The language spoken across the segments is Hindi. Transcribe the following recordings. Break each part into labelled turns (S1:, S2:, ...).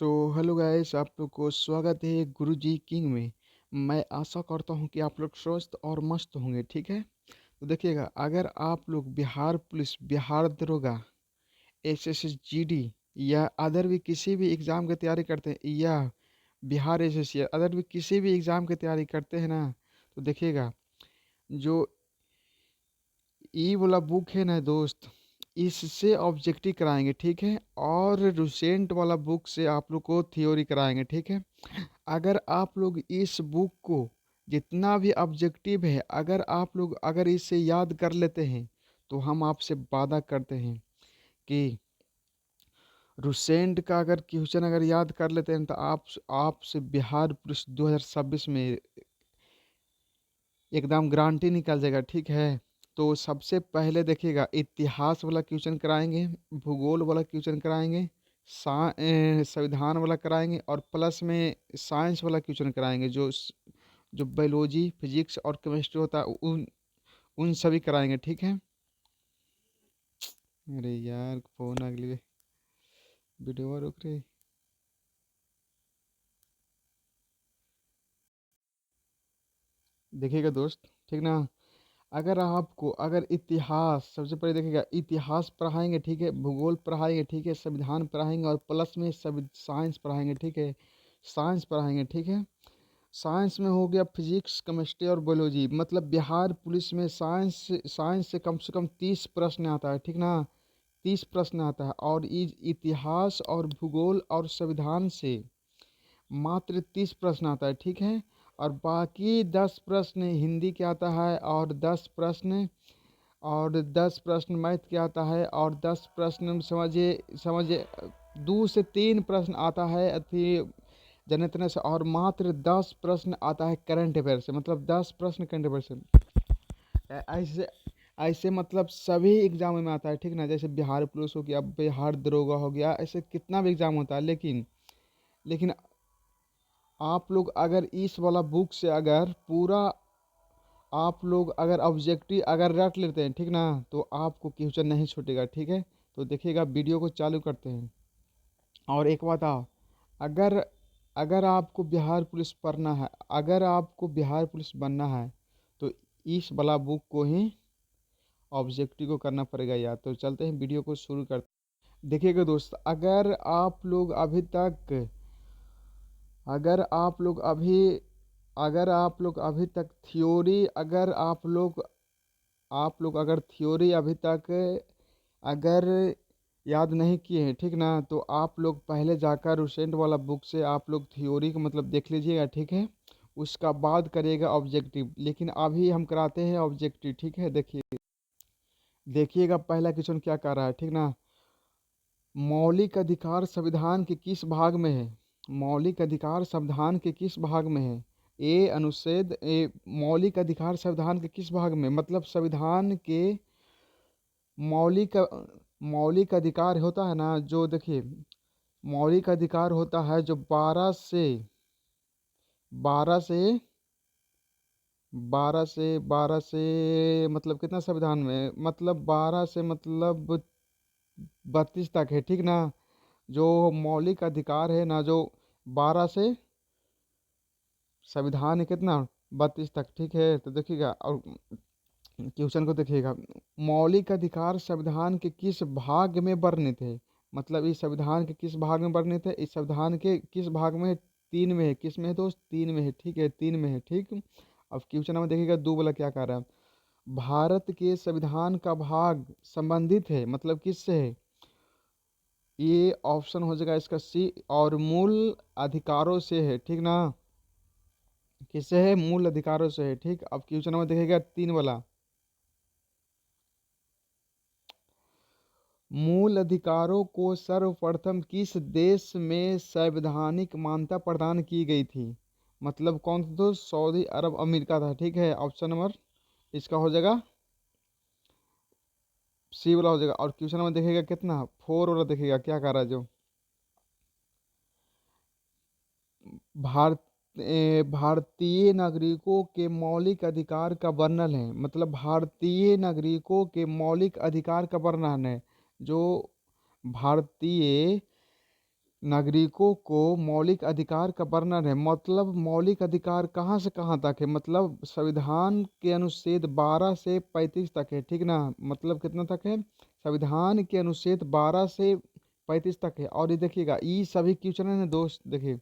S1: सो हेलो गाइस, आप लोग को स्वागत है गुरुजी किंग में। मैं आशा करता हूँ कि आप लोग स्वस्थ और मस्त होंगे। ठीक है, तो देखिएगा, अगर आप लोग बिहार पुलिस, बिहार दरोगा, एसएसजी या अदर भी किसी भी एग्ज़ाम की तैयारी करते हैं, या बिहार एसएससी या अदर भी किसी भी एग्ज़ाम की तैयारी करते हैं ना, तो देखिएगा, जो ई वाला बुक है ना दोस्त, इससे ऑब्जेक्टिव कराएंगे। ठीक है, और रिसेंट वाला बुक से आप लोग को थ्योरी कराएंगे। ठीक है, अगर आप लोग इस बुक को, जितना भी ऑब्जेक्टिव है, अगर आप लोग अगर इसे याद कर लेते हैं, तो हम आपसे वादा करते हैं कि रुसेंट का अगर क्वेश्चन अगर याद कर लेते हैं, तो आपसे बिहार पुलिस 2026 में एकदम गारंटी निकल जाएगा। ठीक है, तो सबसे पहले देखिएगा, इतिहास वाला क्वेश्चन कराएंगे, भूगोल वाला क्वेश्चन कराएंगे, संविधान वाला कराएंगे, और प्लस में साइंस वाला क्वेश्चन कराएंगे। जो बायोलॉजी, फिजिक्स और केमिस्ट्री होता है, उन उन सभी कराएंगे। ठीक है, अरे यार, फोन अगली वीडियो रुक रही। देखिएगा दोस्त, ठीक ना, अगर आपको अगर इतिहास, सबसे पहले देखिएगा, इतिहास पढ़ाएंगे। ठीक है, भूगोल पढ़ाएंगे। ठीक है, संविधान पढ़ाएंगे, और प्लस में सब साइंस पढ़ाएंगे। ठीक है, साइंस पढ़ाएंगे। ठीक है, साइंस में हो गया फिजिक्स, केमिस्ट्री और बायोलॉजी। मतलब बिहार पुलिस में साइंस से कम 30 प्रश्न आता है। ठीक ना, 30 प्रश्न आता है, और इतिहास और भूगोल और संविधान से मात्र 30 प्रश्न आता है। ठीक है, और बाकी 10 प्रश्न हिंदी के आता है, और 10 प्रश्न मैथ के आता है, और 10 प्रश्न समझिए समझिए 2 से 3 प्रश्न आता है अति जनतने से, और मात्र 10 प्रश्न आता है करंट अफेयर से। मतलब 10 प्रश्न करंट अफेयर से। ऐसे ऐसे मतलब सभी एग्जाम में आता है। ठीक ना, जैसे बिहार पुलिस हो गया, बिहार दरोगा हो गया, ऐसे कितना भी एग्जाम होता है। लेकिन आप लोग अगर इस वाला बुक से अगर पूरा आप लोग अगर ऑब्जेक्टिव अगर रख लेते हैं, ठीक ना, तो आपको क्वेश्चन नहीं छूटेगा। ठीक है, तो देखिएगा, वीडियो को चालू करते हैं। और एक बात आओ, अगर अगर आपको बिहार पुलिस पढ़ना है, अगर आपको बिहार पुलिस बनना है, तो इस वाला बुक को ही ऑब्जेक्टिव को करना पड़ेगा यार। तो चलते हैं, वीडियो को शुरू करते हैं। देखिएगा दोस्त, अगर आप लोग अभी अगर आप लोग अभी तक थ्योरी अगर आप लोग अगर थ्योरी अभी तक अगर याद नहीं किए हैं, ठीक ना, तो आप लोग पहले जाकर रिसेंट वाला बुक से आप लोग थ्योरी को मतलब देख लीजिएगा। ठीक है, उसका बाद करिएगा ऑब्जेक्टिव, लेकिन अभी हम कराते हैं ऑब्जेक्टिव। ठीक है, देखिएगा पहला क्वेश्चन क्या कर रहा है। ठीक ना, मौलिक अधिकार संविधान के किस भाग में है? मौलिक अधिकार संविधान के किस भाग में है? मौलिक अधिकार संविधान के किस भाग में, मतलब संविधान के मौलिक मौलिक अधिकार होता है ना, जो देखिए, मौलिक अधिकार होता है जो 12 से मतलब कितना संविधान में, मतलब 12 से मतलब 32 तक है। ठीक ना, जो मौलिक अधिकार है ना, जो 12 से संविधान है कितना, 32 तक। ठीक है, तो देखिएगा, और क्वेश्चन को देखिएगा, मौलिक अधिकार संविधान के किस भाग में वर्णित है? मतलब इस संविधान के किस भाग में वर्णित है? इस संविधान के किस भाग में है? 3 में है। किस में है दोस्त? 3 में है। ठीक है, 3 में है। ठीक, अब क्वेश्चन में देखिएगा, दो वाला क्या कह रहा है, भारत के संविधान का भाग संबंधित है, मतलब किससे है? ये ऑप्शन हो जाएगा इसका सी, और मूल अधिकारों से है। ठीक ना, किससे है? मूल अधिकारों से है। ठीक, अब क्वेश्चन में देखेगा 3 वाला, मूल अधिकारों को सर्वप्रथम किस देश में संवैधानिक मान्यता प्रदान की गई थी? मतलब कौन सा? तो सऊदी अरब अमेरिका था। ठीक है, ऑप्शन नंबर इसका हो जाएगा सी वाला हो जाएगा। और क्वेश्चन नंबर देखेगा कितना, 4 वाला देखेगा क्या कर रहा है, जो भारत भारतीय नागरिकों के मौलिक अधिकार का वर्णन है। मतलब भारतीय नागरिकों के मौलिक अधिकार का वर्णन है, जो भारतीय नागरिकों को मौलिक अधिकार का वर्णन है, मतलब मौलिक अधिकार कहाँ से कहाँ तक है, मतलब संविधान के अनुच्छेद 12 से 35 तक है, ठीक ना। मतलब कितना तक है, संविधान के अनुच्छेद 12 से 35 तक है। और ये देखिएगा, ये सभी क्वेश्चन है ना दोस्त, देखिए,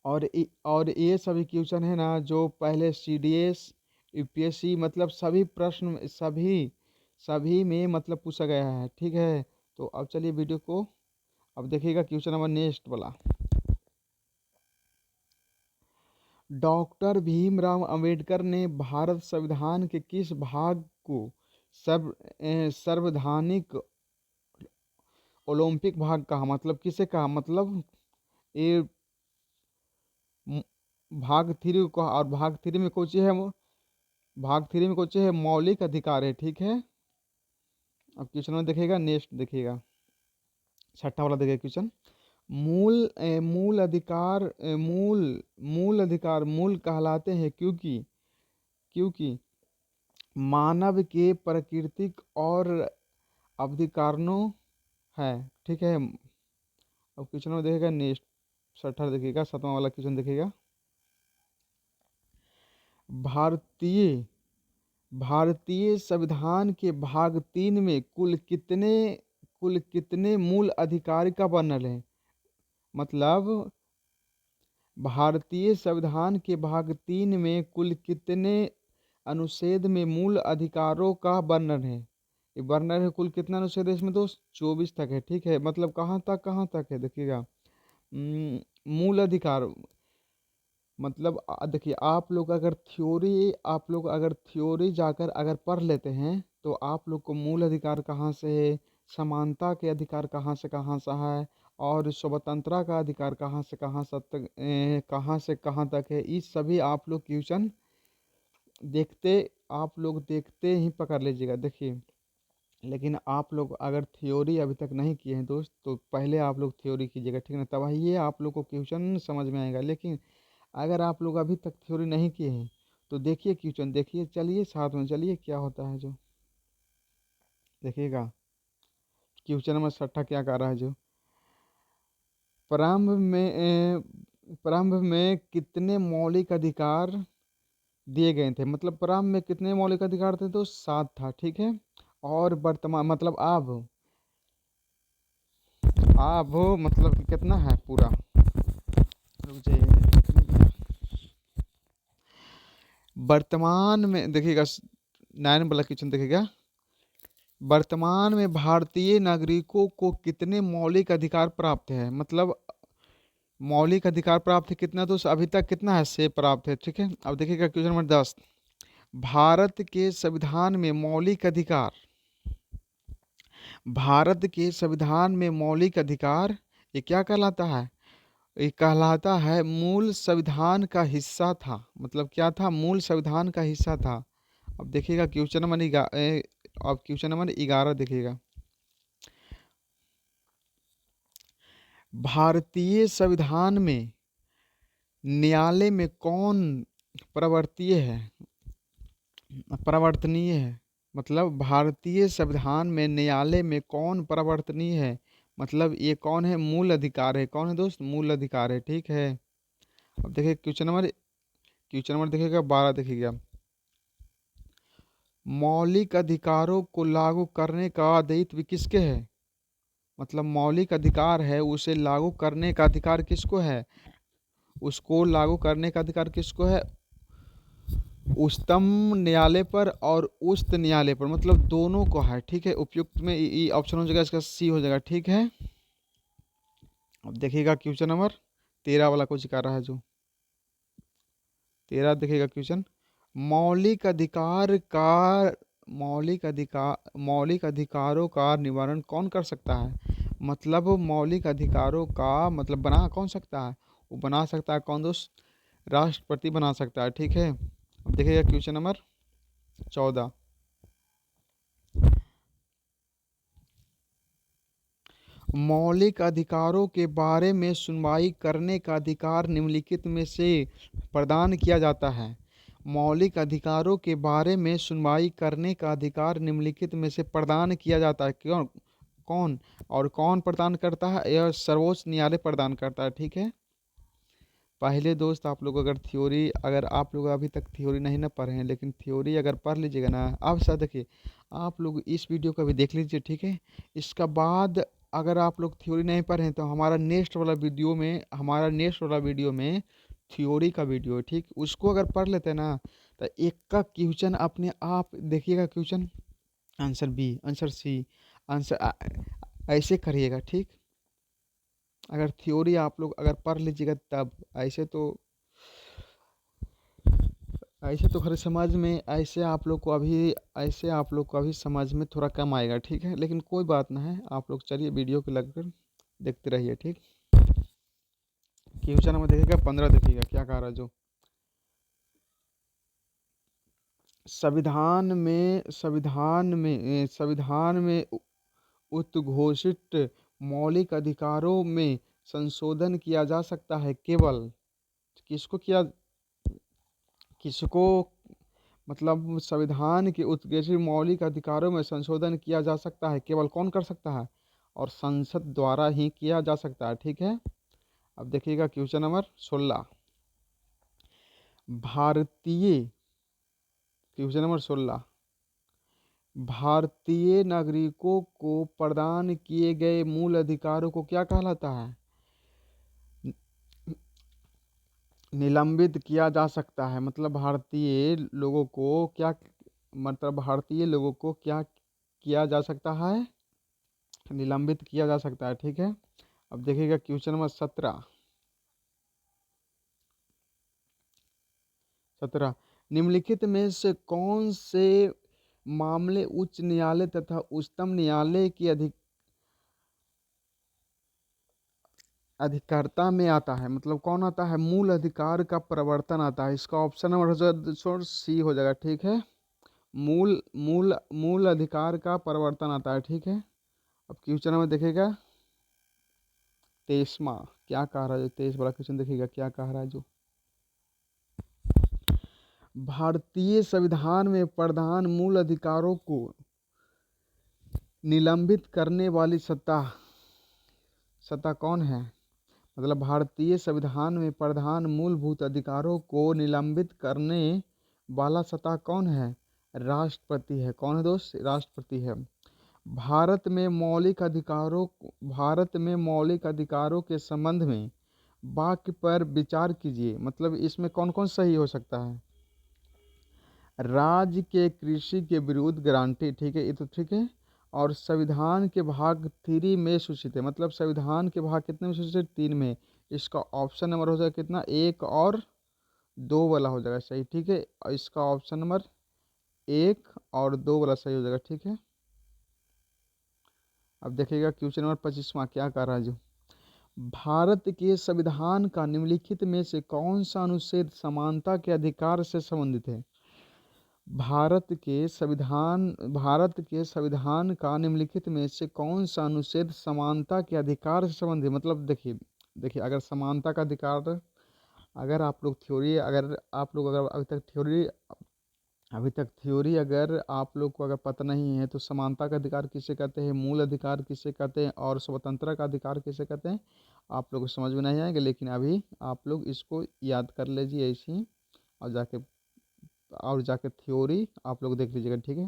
S1: और ये सभी क्वेश्चन है ना जो पहले सीडीएस, यूपीएससी, मतलब सभी प्रश्न सभी में मतलब पूछा गया है, ठीक है। तो अब चलिए वीडियो को अब देखिएगा क्वेश्चन नंबर नेक्स्ट वाला। डॉक्टर भीमराव अंबेडकर ने भारत संविधान के किस भाग को सर्वैधानिक ओलंपिक भाग कहा, मतलब किसे कहा, मतलब ये म- भाग थ्री को, और भाग थ्री में कौन सी है भाग थ्री में कौन सी है, मौलिक अधिकार है, ठीक है। अब क्वेश्चन में देखिएगा, नेक्स्ट देखिएगा, छठा वाला देखिए क्वेश्चन। मूल अधिकार मूल अधिकार मूल कहलाते हैं क्योंकि क्योंकि मानव के प्राकृतिक और अधिकारों है, ठीक है। अब क्वेश्चन में देखिएगा नेक्स्ट, छठा देखिएगा, सातवां वाला क्वेश्चन देखिएगा। भारतीय भारतीय संविधान के भाग 3 में कुल कितने मूल अधिकार का वर्णन है, मतलब भारतीय संविधान के भाग 3 में कुल कितने अनुच्छेद में मूल अधिकारों का वर्णन है। ये वर्णन है, कुल कितना अनुच्छेद है इसमें दोस्त, 24 तक है, ठीक है। मतलब कहाँ तक है देखिएगा। मूल अधिकार, मतलब देखिए, आप लोग अगर थ्योरी जाकर अगर पढ़ लेते हैं तो आप लोग को मूल अधिकार कहाँ से है, समानता के अधिकार कहाँ से है, और स्वतंत्रता का अधिकार कहाँ से कहाँ तक है, ये सभी आप लोग क्वेश्चन देखते आप लोग देखते ही पकड़ लीजिएगा, देखिए। लेकिन आप लोग अगर थ्योरी अभी तक नहीं किए हैं दोस्त, तो पहले आप लोग थ्योरी कीजिएगा, ठीक है ना, तब ये आप लोग को क्वेश्चन समझ में आएगा। लेकिन अगर आप लोग अभी तक थ्योरी नहीं किए हैं तो देखिए क्वेश्चन, देखिए, चलिए साथ में चलिए क्या होता है जो, देखिएगा क्वेश्चन नंबर छठा क्या कर रहा है जो, प्रारंभ में कितने मौलिक अधिकार दिए गए थे, मतलब प्रारंभ में कितने मौलिक अधिकार थे तो 7 था, ठीक है। और वर्तमान मतलब अब मतलब कि कितना है पूरा, रुक जाइए, वर्तमान में देखिएगा, 9 वाला क्वेश्चन देखिएगा, वर्तमान में भारतीय नागरिकों को कितने मौलिक अधिकार प्राप्त है, मतलब मौलिक अधिकार प्राप्त है कितना, तो अभी तक कितना है, से प्राप्त है, ठीक है। अब देखिएगा क्वेश्चन नंबर 10, भारत के संविधान में मौलिक अधिकार भारत के संविधान में मौलिक अधिकार ये क्या कहलाता है, ये कहलाता है मूल संविधान का हिस्सा था, मतलब क्या था, मूल संविधान का हिस्सा था। अब देखिएगा क्वेश्चन नंबर अब क्वेश्चन नंबर 11 देखिएगा, भारतीय संविधान में न्यायालय में कौन प्रवर्तनीय है, मतलब भारतीय संविधान में न्यायालय में कौन प्रवर्तनीय है, मतलब ये कौन है, मूल अधिकार है, कौन है दोस्त, मूल अधिकार है, ठीक है। अब देखिए क्वेश्चन नंबर देखिएगा 12 देखिएगा, मौलिक अधिकारों को लागू करने का दायित्व किसके है, मतलब मौलिक अधिकार है उसे लागू करने का अधिकार किसको है, उसको लागू करने का अधिकार किसको है, उच्चतम न्यायालय पर और उच्च न्यायालय पर, मतलब दोनों को है, ठीक है। उपयुक्त में ई ऑप्शन हो जाएगा, इसका सी हो जाएगा, ठीक है। अब देखिएगा क्वेश्चन नंबर 13 वाला कुछ कर रहा है जो, 13 देखिएगा क्वेश्चन, मौलिक अधिकार का मौलिक अधिकारों का निवारण कौन कर सकता है, मतलब मौलिक अधिकारों का मतलब बना कौन सकता है, वो बना सकता है कौन दोस्त, राष्ट्रपति बना सकता है, ठीक है। अब देखिएगा क्वेश्चन नंबर 14, मौलिक अधिकारों के बारे में सुनवाई करने का अधिकार निम्नलिखित में से प्रदान किया जाता है, मौलिक अधिकारों के बारे में सुनवाई करने का अधिकार निम्नलिखित में से प्रदान किया जाता है, क्यों, कौन, और कौन प्रदान करता है? यह सर्वोच्च न्यायालय प्रदान करता है, ठीक है। पहले दोस्त आप लोग अगर थ्योरी, अगर आप लोग अभी तक थ्योरी नहीं ना पढ़े हैं, लेकिन थ्योरी अगर पढ़ लीजिएगा ना, आप साथ देखिए, आप लोग इस वीडियो को भी देख लीजिए, ठीक है। इसका बाद अगर आप लोग थ्योरी नहीं पढ़े हैं तो हमारा नेक्स्ट वाला वीडियो में थ्योरी का वीडियो है, ठीक। उसको अगर पढ़ लेते हैं ना, तो एक का क्वेश्चन अपने आप देखिएगा, question answer B, answer C, answer ऐसे करिएगा, ठीक। अगर थ्योरी आप लोग अगर पढ़ लीजिएगा तब, ऐसे तो खैर समझ में, ऐसे आप लोग को अभी समझ में थोड़ा कम आएगा, ठीक है। लेकिन कोई बात ना है, आप लोग चलिए वीडियो को लगकर देखते रहिए, ठीक। क्वेश्चन में देखिएगा 15, देखिएगा क्या कह रहा है जो संविधान में उद्घोषित मौलिक अधिकारों में संशोधन किया जा सकता है केवल किसको किया किसको मतलब संविधान के उद्घोषित मौलिक अधिकारों में संशोधन किया जा सकता है केवल कौन कर सकता है? और संसद द्वारा ही किया जा सकता है, ठीक है। अब देखिएगा क्वेश्चन नंबर 16। भारतीय क्वेश्चन नंबर 16, भारतीय नागरिकों को प्रदान किए गए मूल अधिकारों को क्या कहलाता है? निलंबित किया जा सकता है, मतलब भारतीय लोगों को क्या किया जा सकता है? निलंबित किया जा सकता है, ठीक है। अब देखिएगा क्वेश्चन नंबर 17, निम्नलिखित में से कौन से मामले उच्च न्यायालय तथा उच्चतम न्यायालय की अधिकारिता में आता है? मतलब कौन आता है? मूल अधिकार का प्रवर्तन आता है। इसका ऑप्शन नंबर सी हो जाएगा, ठीक है। मूल अधिकार का प्रवर्तन आता है, ठीक है। अब क्वेश्चन नंबर देखेगा 23वां, क्या कह रहा है? 23 वाला क्वेश्चन देखिएगा क्या कह रहा है जो भारतीय संविधान में प्रधान मूल अधिकारों को निलंबित करने वाली सत्ता कौन है? मतलब भारतीय संविधान में प्रधान मूलभूत अधिकारों को निलंबित करने वाला सत्ता कौन है? राष्ट्रपति है। कौन है दोस्त? राष्ट्रपति है। भारत में मौलिक अधिकारों के संबंध में वाक्य पर विचार कीजिए। मतलब इसमें कौन कौन सही हो सकता है? राज्य के कृषि के विरुद्ध गारंटी, ठीक है, ये तो ठीक है। और संविधान के भाग 3 में सूचित है। मतलब संविधान के भाग कितने में सूचित है? 3 में। इसका ऑप्शन नंबर हो जाएगा कितना? 1 और 2 वाला हो जाएगा सही, ठीक है। और इसका ऑप्शन नंबर 1 और 2 वाला सही हो जाएगा, ठीक है। अब देखिएगा क्वेश्चन नंबर 25वां, क्या कर रहा है जो भारत के संविधान का निम्नलिखित में से कौन सा अनुच्छेद समानता के अधिकार से संबंधित है? भारत के संविधान का निम्नलिखित में से कौन सा अनुच्छेद समानता के अधिकार से संबंधित है? मतलब देखिए अगर समानता का अधिकार, अगर आप लोग थ्योरी अगर आप लोग अगर अभी तक थ्योरी अगर आप लोग को अगर पता नहीं है तो समानता का अधिकार किसे कहते हैं, मूल अधिकार किसे कहते हैं, और स्वतंत्रता का अधिकार किसे कहते हैं, आप लोग को समझ में नहीं आएगा। लेकिन अभी आप लोग इसको याद कर लीजिए ऐसे ही, और जाके थ्योरी आप लोग देख लीजिएगा, ठीक है।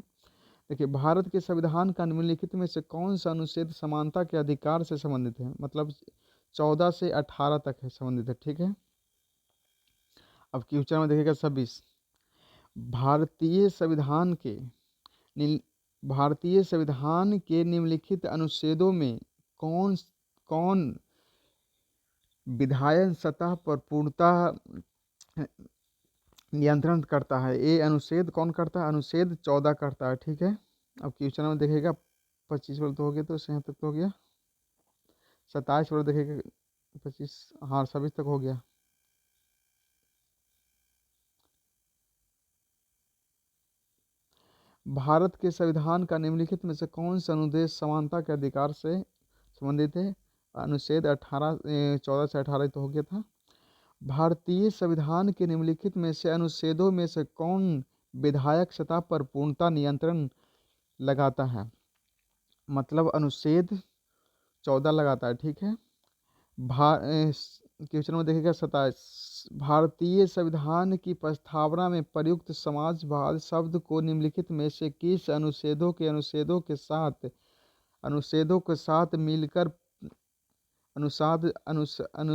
S1: देखिए भारत के संविधान का निम्नलिखित में से कौन सा अनुच्छेद समानता के अधिकार से संबंधित है? मतलब 14 से 18 तक है संबंधित है, ठीक है। अब क्वेश्चन में देखिएगा 26, भारतीय संविधान के भारतीय संविधान के निम्नलिखित अनुच्छेदों में कौन कौन विधायन सतह पर पूर्णतः नियंत्रण करता है? ये अनुच्छेद कौन करता है? अनुच्छेद 14 करता है, ठीक है। अब क्वेश्चन में देखेगा 25 वर्ष तो हो गया, तो 76 तक हो गया, 27 वर्ष देखेगा 25, हाँ 26 तक हो गया। भारत के संविधान का निम्नलिखित में से कौन सा अनुदेश समानता के अधिकार से संबंधित है? अनुच्छेद 14 से 18 तो हो गया था। भारतीय संविधान के निम्नलिखित में से अनुच्छेदों में से कौन विधायक सत्ता पर पूर्णतः नियंत्रण लगाता है? मतलब अनुच्छेद 14 लगाता है, ठीक है। क्वेश्चन में देखिएगा 27, भारतीय संविधान की प्रस्तावना में प्रयुक्त समाजवाद शब्द को निम्नलिखित में से किस अनुच्छेदों के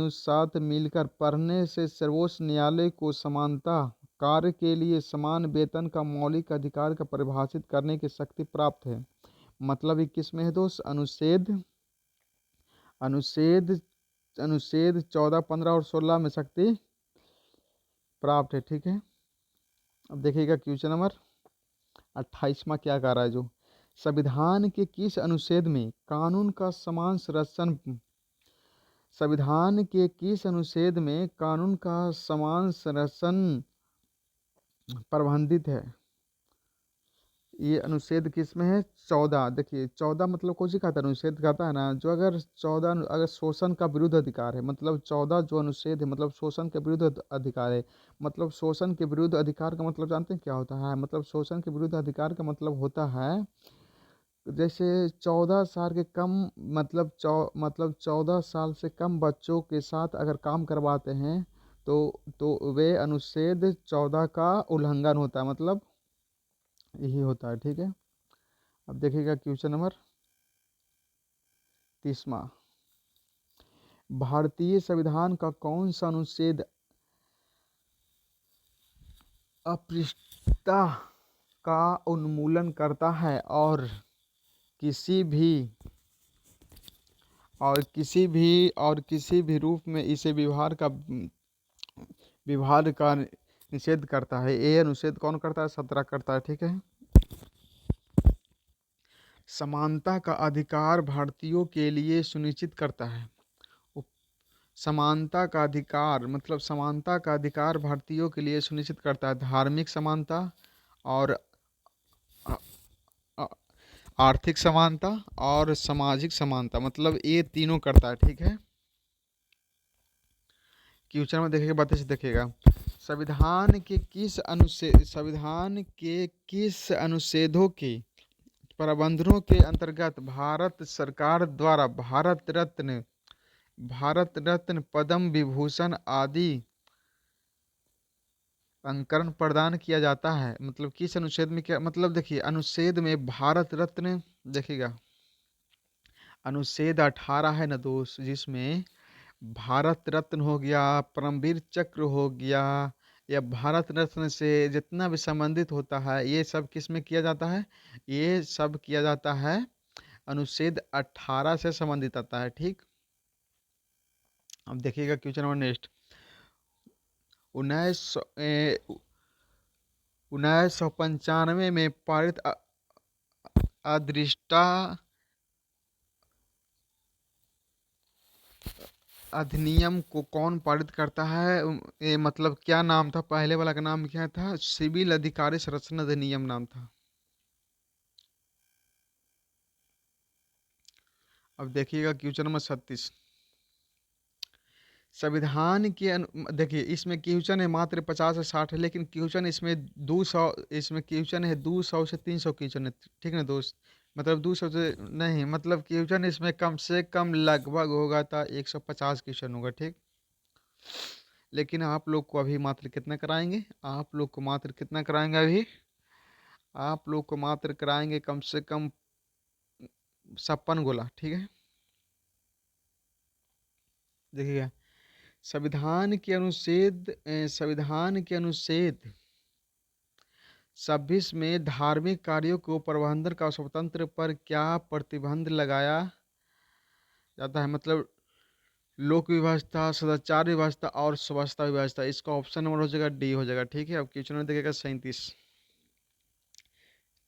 S1: साथ मिलकर पढ़ने से सर्वोच्च न्यायालय को समानता कार्य के लिए समान वेतन का मौलिक अधिकार का परिभाषित करने की शक्ति प्राप्त है। मतलब 21 में है दोस्त, अनुच्छेद अनुच्छेद 14, 15 और 16 में शक्ति प्राप्त है, ठीक है। अब देखिएगा क्वेश्चन नंबर 28वां क्या कह रहा है, जो संविधान के किस अनुच्छेद में कानून का समान संरक्षण संविधान के किस अनुच्छेद में कानून का समान संरक्षण प्रबंधित है। ये अनुच्छेद किस में है, 14। देखिए 14 मतलब कौन सी खाता है, अनुच्छेद कहता है ना, जो अगर 14 अगर शोषण का विरुद्ध अधिकार है, मतलब 14 जो अनुच्छेद है मतलब शोषण के विरुद्ध अधिकार है। मतलब शोषण के विरुद्ध अधिकार का मतलब जानते हैं क्या होता है, मतलब शोषण के विरुद्ध अधिकार का मतलब होता है जैसे 14 साल के कम मतलब 14 साल से कम बच्चों के साथ अगर काम करवाते हैं तो वे अनुच्छेद 14 का उल्लंघन होता है, मतलब यही होता है, ठीक है। अब देखिएगा क्वेश्चन नंबर 30वां, भारतीय संविधान का कौन सा अनुच्छेद अस्पृश्यता का उन्मूलन करता है और किसी भी किसी भी रूप में इसे व्यवहार का निषेध करता है। ये अनुच्छेद कौन करता है, 17 करता है, ठीक है। समानता का अधिकार भारतीयों के लिए सुनिश्चित करता है। समानता का अधिकार भारतीयों के लिए सुनिश्चित करता है धार्मिक समानता और अ- अ- आर्थिक समानता और सामाजिक समानता, मतलब ये तीनों करता है, ठीक है। क्वेश्चन में देखिएगा, बताइए से देखिएगा, संविधान के किस अनुच्छेदों के प्रबंधों के अंतर्गत भारत सरकार द्वारा भारत रत्न पद्म विभूषण आदि अंकरण प्रदान किया जाता है। मतलब किस अनुच्छेद में क्या, मतलब देखिए अनुच्छेद में भारत रत्न, देखिएगा अनुच्छेद 18 है ना दोस्त, जिसमें भारत रत्न हो गया, परमवीर चक्र हो गया, या भारत रत्न से जितना भी संबंधित होता है ये सब किस में किया जाता है, ये सब किया जाता है अनुच्छेद 18 से संबंधित आता है, ठीक। अब देखिएगा क्वेश्चन नंबर नेक्स्ट, 1995 में पारित अदृष्टा अधिनियम को कौन पारित करता है, ये मतलब क्या नाम था, पहले वाला का नाम क्या था, सिविल अधिकारी संरक्षण अधिनियम नाम था। अब देखिएगा क्वेश्चन नंबर 36, संविधान के देखिए इसमें क्वेश्चन है मात्र 50 से 60 है, लेकिन क्वेश्चन इसमें 200, इसमें क्वेश्चन है 200 से 300 क्वेश्चन है, ठीक ना दोस्त। मतलब 200 से नहीं, मतलब क्वेश्चन इसमें कम से कम लगभग होगा था 150 क्वेश्चन होगा, ठीक। लेकिन आप लोग को अभी मात्र कितना कराएंगे, आप लोग को मात्र कितना कराएंगे अभी, आप लोग को मात्र कराएंगे कम से कम 56 गोला, ठीक है। देखिएगा संविधान के अनुच्छेद 26 में धार्मिक कार्यों को प्रबंधन का स्वतंत्र पर क्या प्रतिबंध लगाया जाता है, मतलब लोक व्यवस्था, सदाचार व्यवस्था और स्वच्छता व्यवस्था। इसका ऑप्शन नंबर हो जाएगा डी हो जाएगा, ठीक है। अब क्वेश्चन में देखिएगा 37,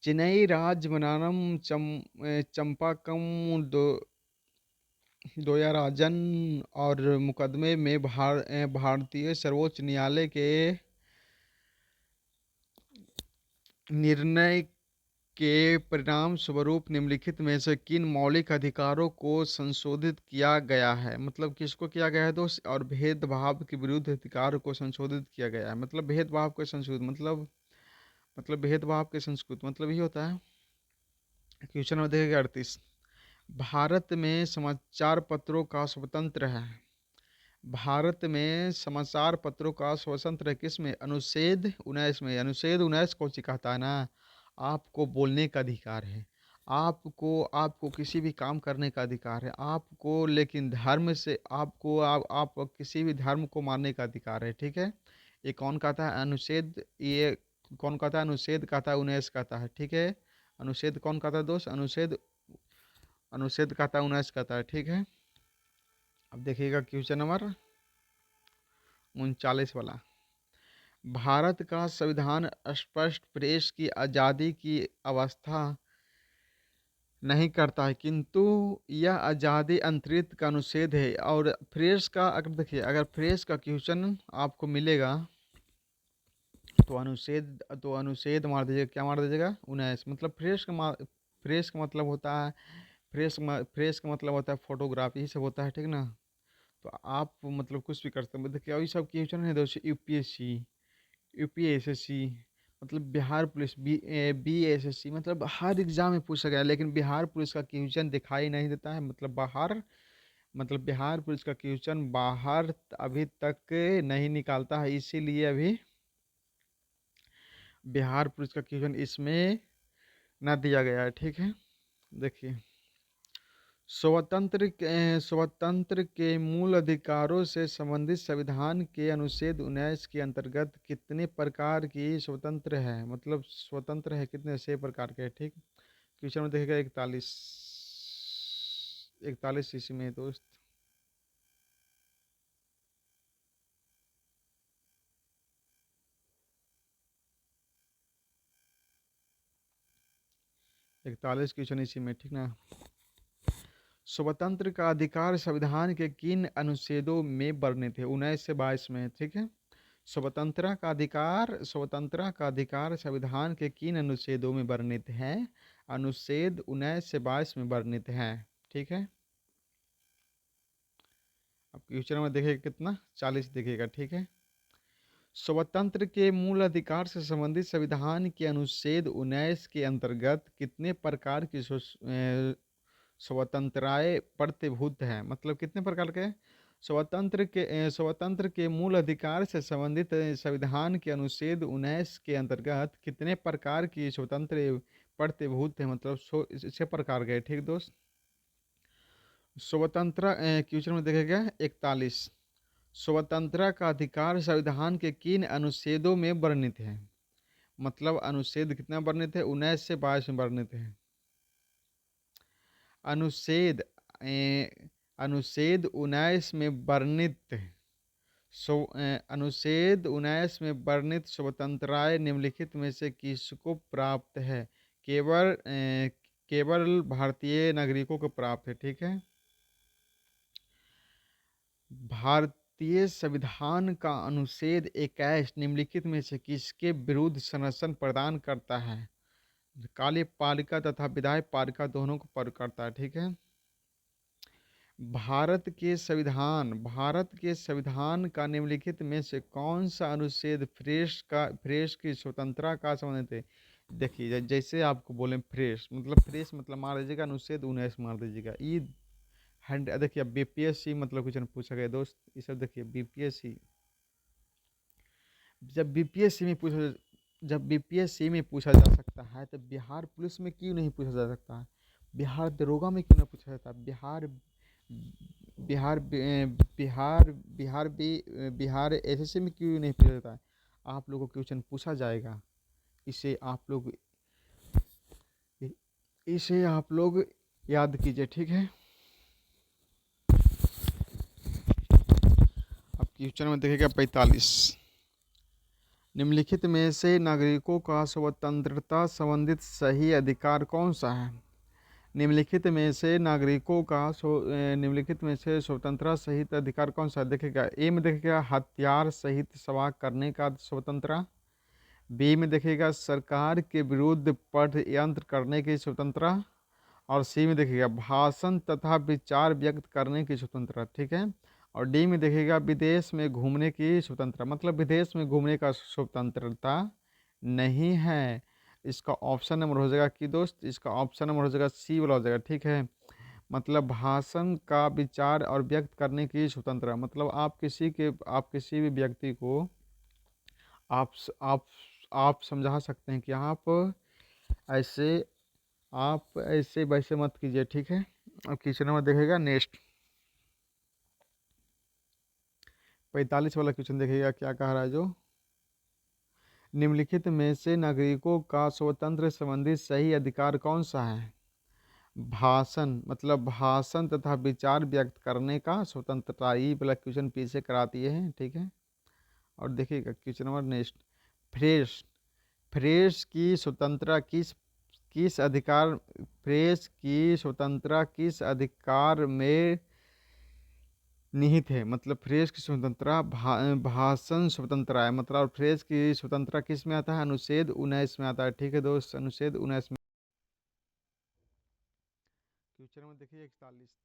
S1: चेन्नई राज्य बनाम चंपाकम दोयराजन और मुकदमे में भारतीय सर्वोच्च न्यायालय के निर्णय के परिणाम स्वरूप निम्नलिखित में से किन मौलिक अधिकारों को संशोधित किया गया है, मतलब किसको किया गया है दोस्त, और भेदभाव के विरुद्ध अधिकार को संशोधित किया गया है। मतलब भेदभाव के संशोधित मतलब भेदभाव के संस्कृत मतलब ये होता है। क्वेश्चन में देखेगा 38, भारत में समाचार पत्रों का स्वतंत्र है। भारत में समाचार पत्रों का स्वतंत्र है किसमें? अनुच्छेद 19 में। अनुच्छेद 19 कौन सी कहता है ना, आपको बोलने का अधिकार है, आपको आपको किसी भी काम करने का अधिकार है आपको, लेकिन धर्म से आपको आप किसी भी धर्म को मानने का अधिकार है, ठीक है। ये कौन कहता है? अनुच्छेद, ये कौन कहता है? अनुच्छेद कहता है 19 कहता है, ठीक है। अनुच्छेद कौन कहता है दोस्त? अनुच्छेद, अनुच्छेद कहता है 19 कहता है, ठीक है। अब देखिएगा क्वेश्चन नंबर 39 वाला। भारत का संविधान स्पष्ट प्रेस की आज़ादी की अवस्था नहीं करता है, किंतु यह आज़ादी अंतरित का अनुच्छेद है। और प्रेस का अगर देखिए, अगर प्रेस का क्वेश्चन आपको मिलेगा तो अनुच्छेद मार दीजिएगा। क्या मार दीजिएगा? 19। मतलब प्रेस का मतलब होता है, प्रेस का मतलब होता है फोटोग्राफी, ये सब होता है, ठीक ना। तो आप मतलब कुछ भी कर सकते हैं। देखिए अभी सब क्वेश्चन है दोस्तों, यूपीएससी, यूपीएसएससी, मतलब बिहार पुलिस, बीएसएससी, मतलब हर एग्जाम में पूछा गया है, लेकिन बिहार पुलिस का क्वेश्चन दिखाई नहीं देता है। मतलब बिहार पुलिस का क्वेश्चन बाहर अभी तक नहीं निकालता है, इसीलिए अभी बिहार पुलिस का क्वेश्चन इसमें ना दिया गया है, ठीक है। देखिए, स्वतंत्र के मूल अधिकारों से संबंधित संविधान के अनुच्छेद 19 के अंतर्गत कितने प्रकार की स्वतंत्र है? मतलब स्वतंत्र है कितने? 6 प्रकार के, ठीक। क्वेश्चन में देखेगा 41, 41 ईस्वी में दोस्त। 41 क्वेश्चन इसी में, ठीक ना। स्वतंत्र का अधिकार संविधान के किन अनुच्छेदों में वर्णित है? 19 से 22 में, ठीक है। स्वतंत्रता का अधिकार संविधान के किन अनुच्छेदों में वर्णित है? अनुच्छेद 19 से 22 में वर्णित है, ठीक है। अब क्वेश्चन में देखिएगा कितना, 40 देखिएगा, ठीक है। स्वतंत्र के मूल अधिकार से संबंधित संविधान के अनुच्छेद 19 के अंतर्गत कितने प्रकार की स्वतंत्रताएं प्रतिभूत हैं? मतलब कितने प्रकार के? स्वतंत्र के मूल अधिकार से संबंधित संविधान के अनुच्छेद 19 के अंतर्गत कितने प्रकार की स्वतंत्र प्रतिभूत है? मतलब 6 प्रकार के, ठीक दोस्त। स्वतंत्र क्वेश्चन में देखेगा 41, स्वतंत्रता का अधिकार संविधान के किन अनुच्छेदों में वर्णित है? मतलब अनुच्छेद कितना वर्णित है? 19 से 22 में वर्णित है। अनुच्छेद अनुच्छेद 19 में वर्णित अनुच्छेद 19 में वर्णित स्वतंत्रताएं निम्नलिखित में से किसको प्राप्त है? केवल भारतीय नागरिकों को प्राप्त है, ठीक है। भारतीय संविधान का अनुच्छेद 21 निम्नलिखित में से किसके विरुद्ध संरक्षण प्रदान करता है? कार्यपालिका तथा विधायक पालिका दोनों को पर करता है, ठीक है। भारत के संविधान का निम्नलिखित में से कौन सा अनुच्छेद प्रेस की स्वतंत्रता का संबंधित है? देखिए जैसे आपको बोले प्रेस मतलब मार दीजिएगा अनुच्छेद 19 मार दीजिएगा। ये देखिए बीपीएससी मतलब कुछ पूछा गया दोस्त, ये सब देखिए बीपीएससी, जब बीपीएससी में पूछा जा सकता है तो बिहार पुलिस में क्यों नहीं पूछा जा सकता है? बिहार दरोगा में क्यों नहीं पूछा जाता? बिहार बिहार बिहार बिहार एसएससी में क्यों नहीं पूछा जाता है? आप लोगों को क्वेश्चन पूछा जाएगा, इसे आप लोग याद कीजिए, ठीक है। अब क्वेश्चन में देखेगा 45, निम्नलिखित में से नागरिकों का स्वतंत्रता संबंधित सही अधिकार कौन सा है? निम्नलिखित में से स्वतंत्रता सहित अधिकार कौन सा है? देखेगा ए में देखेगा हथियार सहित सभा करने का स्वतंत्रता, बी में देखेगा सरकार के विरुद्ध षड्यंत्र करने की स्वतंत्रता, और सी में देखिएगा भाषण तथा विचार व्यक्त करने की स्वतंत्रता, ठीक है। और डी में देखिएगा विदेश में घूमने की स्वतंत्रता, मतलब विदेश में घूमने का स्वतंत्रता नहीं है। इसका ऑप्शन नंबर हो जाएगा कि दोस्त, इसका ऑप्शन नंबर हो जाएगा सी वाला हो जाएगा, ठीक है। मतलब भाषण का विचार और व्यक्त करने की स्वतंत्रता, मतलब आप किसी भी व्यक्ति को आप स- आप आप समझा सकते हैं कि ऐसे आप ऐसे वैसे मत कीजिए, ठीक है। अब क्वेश्चन नंबर देखेगा नेक्स्ट, 45 वाला क्वेश्चन देखिएगा क्या कह रहा है जो, निम्नलिखित में से नागरिकों का स्वतंत्र संबंधित सही अधिकार कौन सा है। भाषण, मतलब भाषण तथा विचार व्यक्त करने का स्वतंत्रता, ये वाला क्वेश्चन पीछे कराती है, ठीक है। और देखिएगा question number next, fresh press की स्वतंत्रता किस अधिकार प्रेस की स्वतंत्रता किस अधिकार में निहित है। मतलब प्रेस की स्वतंत्रता भाषण स्वतंत्रता है, मतलब प्रेस की स्वतंत्रता किस में आता है, अनुच्छेद 19 में आता है, ठीक है दोस्त, अनुच्छेद 19 में। फ्यूचर में देखिए 41,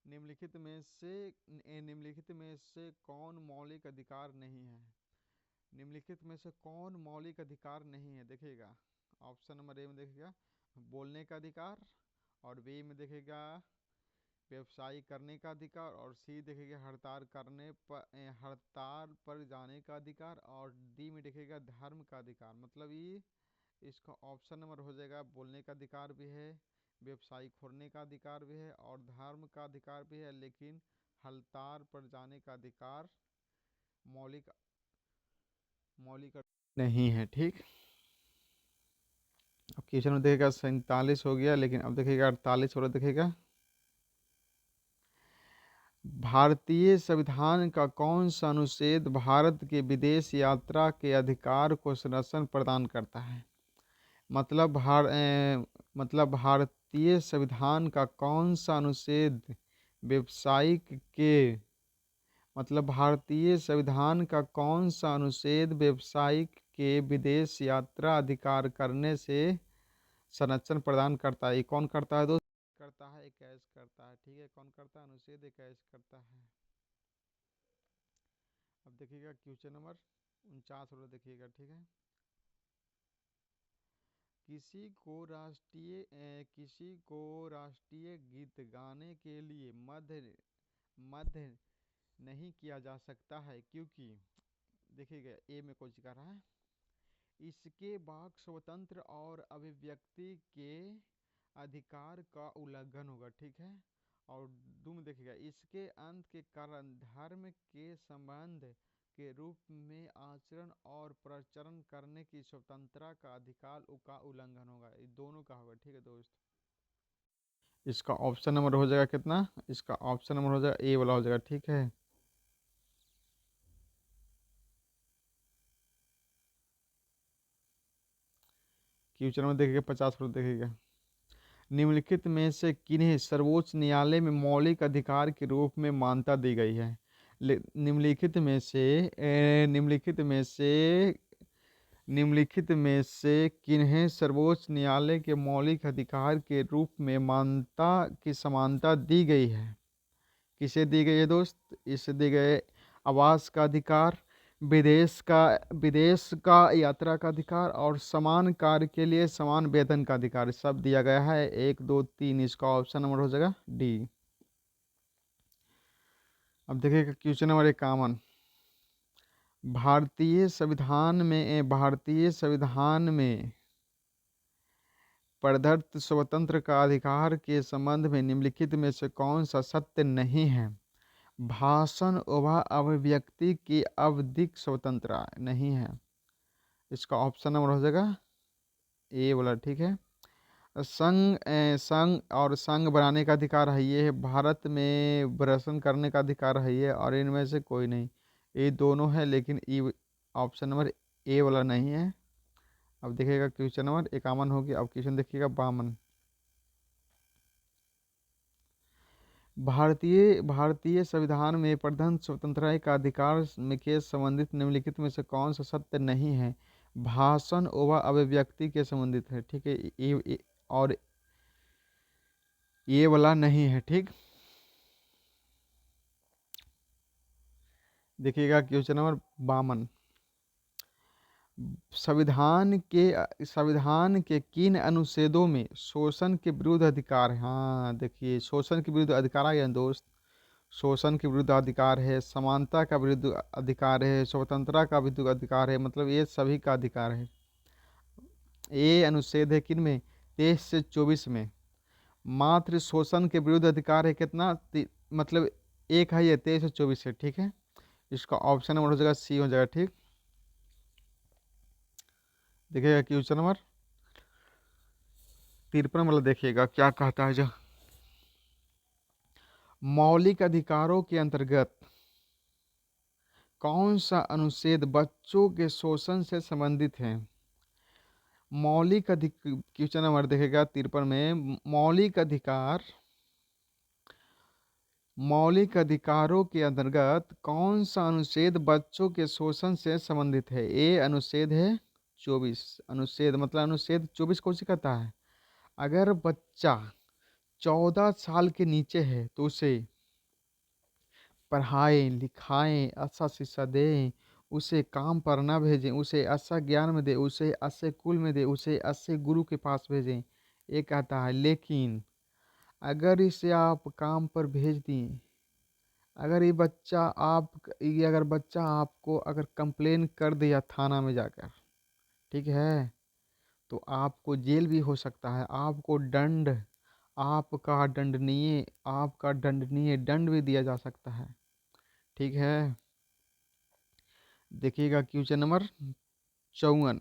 S1: निम्नलिखित में से कौन मौलिक अधिकार नहीं है। निम्नलिखित में से कौन मौलिक अधिकार नहीं है, देखिएगा ऑप्शन नंबर ए में देखिएगा बोलने का अधिकार, और बी में देखेगा व्यवसाय करने का अधिकार, और सी देखेगा हड़ताल पर जाने का अधिकार, और डी में देखेगा धर्म का अधिकार। मतलब ये इसका ऑप्शन नंबर हो जाएगा बोलने का अधिकार भी है, व्यवसाय खोलने का अधिकार भी है, और धर्म का अधिकार भी है, लेकिन हड़ताल पर जाने का अधिकार मौलिक मौलिक नहीं है, ठीक। अब क्वेश्चन में देखेगा 47 हो गया, लेकिन अब देखेगा 48 वाला देखेगा, भारतीय संविधान का कौन सा अनुच्छेद भारत के विदेश यात्रा के अधिकार को संरक्षण प्रदान करता है। मतलब मतलब भारतीय संविधान का कौन सा अनुच्छेद व्यवसायिक के मतलब भारतीय संविधान का कौन सा अनुच्छेद व्यवसायिक के विदेश यात्रा अधिकार करने से संरक्षण प्रदान करता है। ये कौन करता है दोस्त, करता है 21 करता है, ठीक है। कौन करता है, अनुच्छेद 21 करता है। अब देखिएगा क्वेश्चन नंबर 49 वाला देखिएगा, ठीक है। किसी को राष्ट्रीय गीत गाने के लिए मध्य मध्य नहीं किया जा सकता है, क्योंकि देखिएगा ए में कुछ कह रहा है, इसके वाक स्वतंत्र और अभिव्यक्ति के अधिकार का उल्लंघन होगा, ठीक है। और दूम देखिएगा इसके अंत के कारण धर्म के संबंध के रूप में आचरण और प्रचरण करने की स्वतंत्रता का अधिकार का उल्लंघन होगा। ये दोनों का होगा, ठीक है दोस्त। इसका ऑप्शन नंबर हो जाएगा कितना, इसका ऑप्शन नंबर हो जाएगा ए वाला हो जाएगा, ठीक है। क्वेश्चन में देखिएगा 50 पर देखिएगा, निम्नलिखित में से किन्हें सर्वोच्च न्यायालय में मौलिक अधिकार के रूप में मान्यता दी गई है। निम्नलिखित में से निम्नलिखित में से किन्हें सर्वोच्च न्यायालय के मौलिक अधिकार के रूप में मान्यता की समानता दी गई है। किसे दी गई है दोस्त, इसे दी गई आवास का अधिकार, विदेश का यात्रा का अधिकार, और समान कार्य के लिए समान वेतन का अधिकार, सब दिया गया है 1 2 3। इसका ऑप्शन नंबर हो जाएगा डी। अब देखिएगा क्वेश्चन नंबर 51, भारतीय संविधान में प्रदत्त स्वतंत्र का अधिकार के संबंध में निम्नलिखित में से कौन सा सत्य नहीं है। भाषण व अभिव्यक्ति की आवधिक स्वतंत्रता नहीं है। इसका ऑप्शन नंबर हो जाएगा ए वाला, ठीक है। संघ बनाने का अधिकार है, ये है भारत में प्रदर्शन करने का अधिकार है ये, और इनमें से कोई नहीं, ये दोनों है, लेकिन ई ऑप्शन नंबर ए वाला नहीं है। अब देखिएगा क्वेश्चन नंबर 51 हो गया। अब क्वेश्चन देखिएगा 52, भारतीय संविधान में प्रधान स्वतंत्रता का अधिकार में के संबंधित निम्नलिखित में से कौन सा सत्य नहीं है। भाषण व अभिव्यक्ति के संबंधित है, ठीक है। और ये वाला नहीं है, ठीक। देखिएगा क्वेश्चन नंबर 52, संविधान के किन अनुच्छेदों में शोषण के विरुद्ध अधिकार है? हाँ देखिए, शोषण के विरुद्ध अधिकार आ गया दोस्त। शोषण के विरुद्ध अधिकार है, समानता का विरुद्ध अधिकार है, स्वतंत्रता का विरुद्ध अधिकार है, मतलब ये सभी का अधिकार है। ये अनुच्छेद है किन में? 23 से 24 में। मात्र शोषण के विरुद्ध अधिकार है कितना? मतलब एक है ये, 23 से 24 है, ठीक है। इसका ऑप्शन नंबर हो जाएगा सी हो जाएगा, ठीक। देखिएगा क्वेश्चन नंबर 53 वाला, देखिएगा क्या कहता है जो मौलिक अधिकारों के अंतर्गत कौन सा अनुच्छेद बच्चों के शोषण से संबंधित है? क्वेश्चन नंबर देखेगा 53 में, मौलिक अधिकारों के अंतर्गत कौन सा अनुच्छेद बच्चों के शोषण से संबंधित है? ये अनुच्छेद है 24। अनुच्छेद 24 कौन सी कहता है? अगर बच्चा 14 साल के नीचे है तो उसे पढ़ाएं लिखाएं, अच्छा शिक्षा दें, उसे काम पर न भेजें, उसे अच्छा ज्ञान में दें, उसे अच्छे कुल में दें, उसे अच्छे गुरु के पास भेजें, ये कहता है। लेकिन अगर इसे आप काम पर भेज दिए, अगर बच्चा आपको अगर कंप्लेन कर दिया थाना में जाकर, ठीक है, तो आपको जेल भी हो सकता है, आपका दंडनीय दंड भी दिया जा सकता है, ठीक है। देखिएगा क्वेश्चन नंबर 54,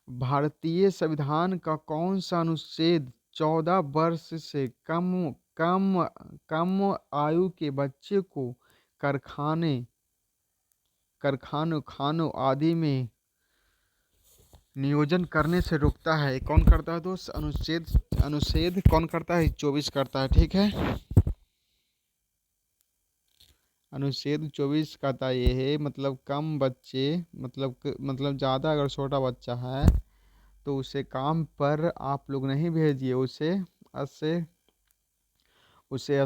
S1: भारतीय संविधान का कौन सा अनुच्छेद 14 वर्ष से कम कम आयु के बच्चे को कारखानों खानों आदि में नियोजन करने से रोकता है? कौन करता है दोस्त? अनुच्छेद कौन करता है? 24 करता है, ठीक है। अनुच्छेद 24 कहता ये है, मतलब कम बच्चे, मतलब ज़्यादा अगर छोटा बच्चा है तो उसे काम पर आप लोग नहीं भेजिए, उसे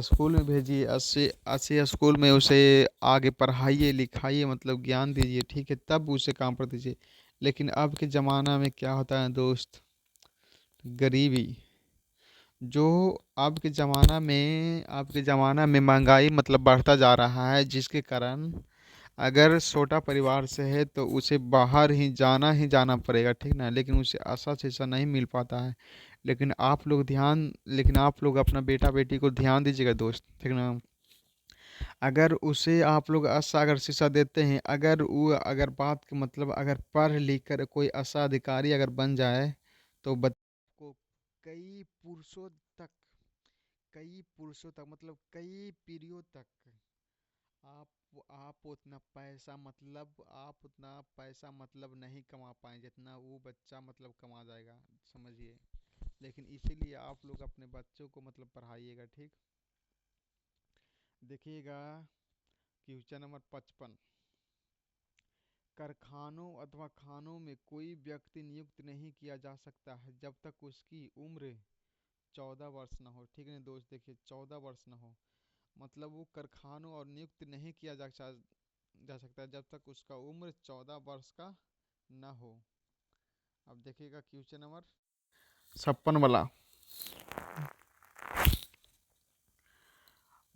S1: स्कूल में भेजिए, अच्छे अच्छे स्कूल में उसे आगे पढ़ाइए लिखाइए, मतलब ज्ञान दीजिए, ठीक है, तब उसे काम पर दीजिए। लेकिन अब के ज़माना में क्या होता है दोस्त? गरीबी, जो आपके ज़माना में महंगाई मतलब बढ़ता जा रहा है, जिसके कारण अगर छोटा परिवार से है तो उसे बाहर ही जाना पड़ेगा, ठीक ना, लेकिन उसे आशा से ऐसा नहीं मिल पाता है। लेकिन आप लोग अपना बेटा बेटी को ध्यान दीजिएगा दोस्त, ठीक ना। अगर उसे आप लोग अच्छा अगर शिक्षा देते हैं, अगर पढ़ लिख कर कोई अच्छा अधिकारी अगर बन जाए, तो बच्चे को कई पुरुषों तक मतलब कई पीढ़ियों तक आप उतना पैसा मतलब नहीं कमा पाए जितना वो बच्चा मतलब कमा जाएगा, समझिए। लेकिन इसीलिए आप लोग अपने बच्चों को मतलब पढ़ाइएगा, ठीक। देखिएगा क्वेश्चन नंबर 55, कारखानों अथवा खानों में कोई व्यक्ति नियुक्त नहीं किया जा सकता है जब तक उसकी उम्र 14 वर्ष न हो, ठीक है ना दोस्त। देखिए 14 वर्ष न हो, मतलब वो कारखानों और नियुक्त नहीं किया जा सकता है जब तक उसका उम्र 14 वर्ष का न हो। अब देखिएगा क्वेश्चन नंबर 56 वाला,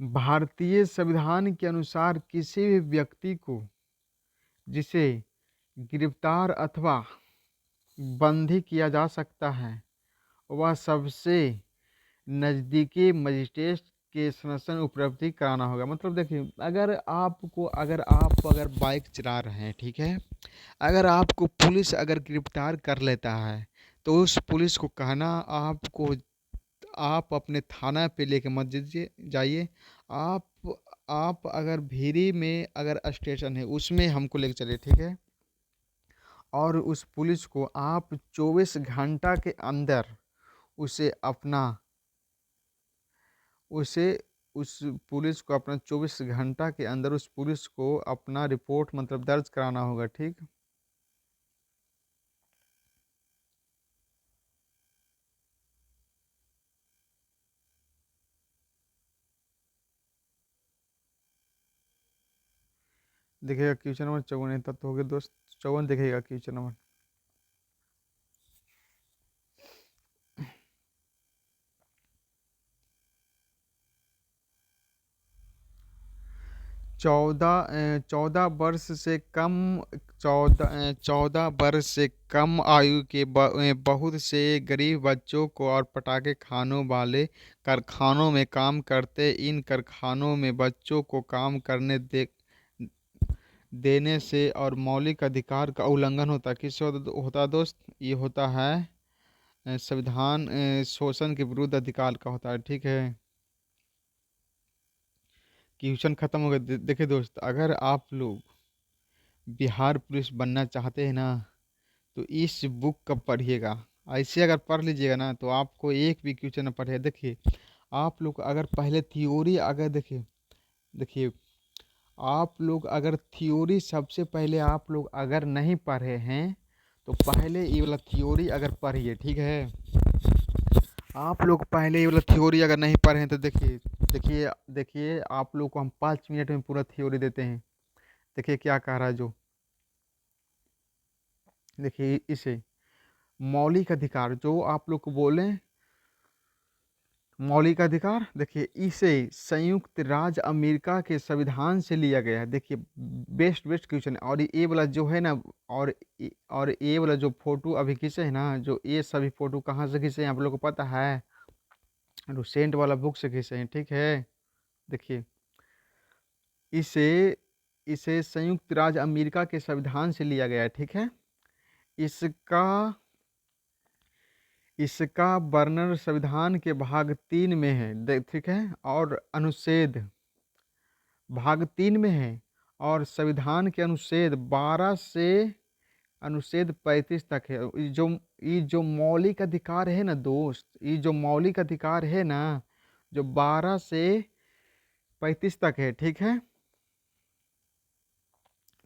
S1: भारतीय संविधान के अनुसार किसी भी व्यक्ति को जिसे गिरफ्तार अथवा बंदी किया जा सकता है, वह सबसे नज़दीकी मजिस्ट्रेट के संरक्षण उपलब्धि कराना होगा। मतलब देखिए, अगर बाइक चला रहे हैं, ठीक है, अगर आपको पुलिस अगर गिरफ्तार कर लेता है, तो उस पुलिस को कहना, आप अपने थाना पे लेके मत जाइए, आप अगर भीरी में अगर स्टेशन है उसमें हमको लेके चलिए, ठीक है। और उस पुलिस को आप 24 घंटा के अंदर उसे अपना उसे उस पुलिस को अपना 24 घंटा के अंदर उस पुलिस को अपना रिपोर्ट मतलब दर्ज कराना होगा, ठीक। देखिएगा क्वेश्चन नंबर 54 तक तो हो गया दोस्त। 254 देखिएगा क्वेश्चन नंबर। चौदह वर्ष से कम 14 वर्ष से कम आयु के बहुत से गरीब बच्चों को और पटाखे खानों वाले कारखानों में काम करते, इन कारखानों में बच्चों को काम करने देने से और मौलिक अधिकार का उल्लंघन होता है। किससे होता है दोस्त? ये होता है संविधान शोषण के विरुद्ध अधिकार का होता है। ठीक है, क्वेश्चन खत्म हो गया। देखिए दोस्त, अगर आप लोग बिहार पुलिस बनना चाहते हैं ना, तो इस बुक का पढ़िएगा। ऐसे अगर पढ़ लीजिएगा ना, तो आपको एक भी क्वेश्चन न पढ़ेगा। देखिए, आप लोग अगर पहले थ्योरी अगर देखिए देखिए आप लोग अगर थ्योरी सबसे पहले आप लोग अगर नहीं पढ़े हैं, तो पहले ये वाला थ्योरी अगर पढ़िए। ठीक है, आप लोग पहले ये वाला थ्योरी अगर नहीं पढ़े हैं, तो देखिए देखिए देखिए आप लोग को हम 5 मिनट में पूरा थ्योरी देते हैं। देखिए क्या कह रहा है जो, देखिए इसे मौलिक अधिकार जो आप लोग को बोले, मौलिक अधिकार, देखिए इसे संयुक्त राज्य अमेरिका के संविधान से लिया गया है। देखिए बेस्ट बेस्ट क्वेश्चन है। और ये वाला जो है ना, और ये वाला जो फोटो अभी खींचे है ना, जो ये सभी फोटो कहाँ से खींचे हैं आप लोग को पता है? रूसेंट वाला बुक से खींचे हैं। ठीक है, देखिए इसे इसे संयुक्त राज्य अमेरिका के संविधान से लिया गया है। ठीक है, इसका इसका वर्णन संविधान के भाग 3 में है। ठीक है, और भाग 3 में है, और संविधान के अनुच्छेद 12 से अनुच्छेद 35 तक है। ये जो मौलिक अधिकार है ना दोस्त, ये जो मौलिक अधिकार है ना, जो 12 से 35 तक है। ठीक है,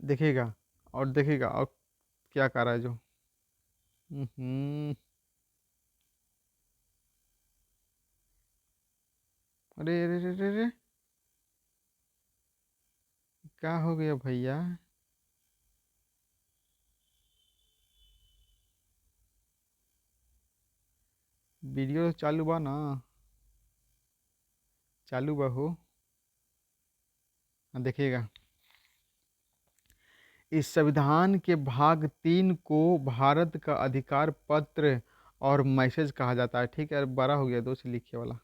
S1: देखिएगा और देखिएगा और क्या कर रहा है जो। अरे अरे अरे अरे अरे, क्या हो गया भैया? वीडियो तो चालू बा ना? चालू बा हो? हाँ, देखिएगा, इस संविधान के भाग 3 को भारत का अधिकार पत्र और मैसेज कहा जाता है। ठीक है, बड़ा हो गया दोस्त लिखे वाला,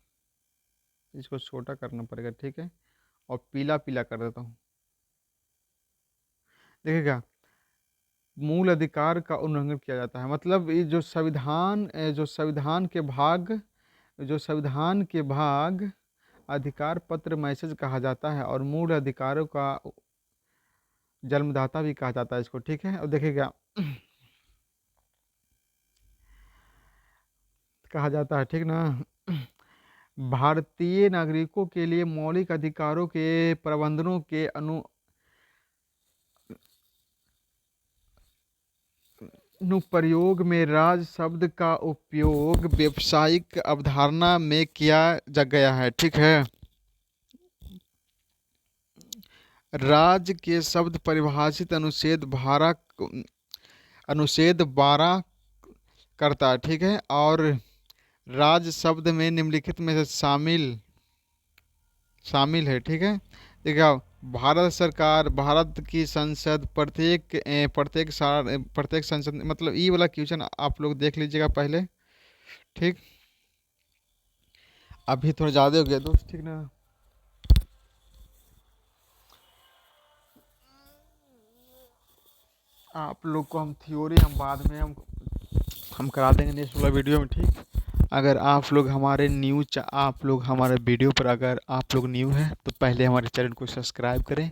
S1: इसको छोटा करना पड़ेगा। ठीक है, और पीला पीला कर देता हूँ। देखिएगा, मूल अधिकार का उल्लंघन किया जाता है। मतलब ये जो संविधान के भाग अधिकार पत्र मैसेज कहा जाता है, और मूल अधिकारों का जन्मदाता भी कहा जाता है इसको। ठीक है, और देखिएगा कहा जाता है। ठीक ना, भारतीय नागरिकों के लिए मौलिक अधिकारों के प्रबंधनों के अनुप्रयोग में राज शब्द का उपयोग व्यावसायिक अवधारणा में किया जा गया है। ठीक है, राज्य के शब्द परिभाषित अनुच्छेद 12 करता है। ठीक है, और राज्य शब्द में निम्नलिखित में से शामिल है। ठीक है, देखिए, भारत सरकार, भारत की संसद, प्रत्येक संसद, मतलब ये वाला क्वेश्चन आप लोग देख लीजिएगा पहले। ठीक, अभी थोड़ा ज़्यादा हो गया दोस्त। ठीक ना, आप लोग को हम थ्योरी हम बाद में हम करा देंगे नेक्स्ट वाला वीडियो में। ठीक, अगर आप लोग आप लोग हमारे वीडियो पर अगर आप लोग न्यू हैं, तो पहले हमारे चैनल को सब्सक्राइब करें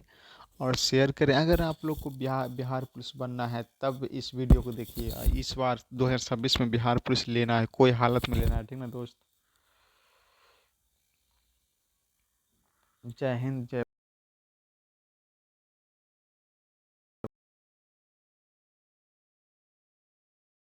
S1: और शेयर करें। अगर आप लोग को बिहार पुलिस बनना है, तब इस वीडियो को देखिए। इस बार 2026 में बिहार पुलिस लेना है, कोई हालत में लेना है। ठीक ना दोस्त, जय हिंद, जय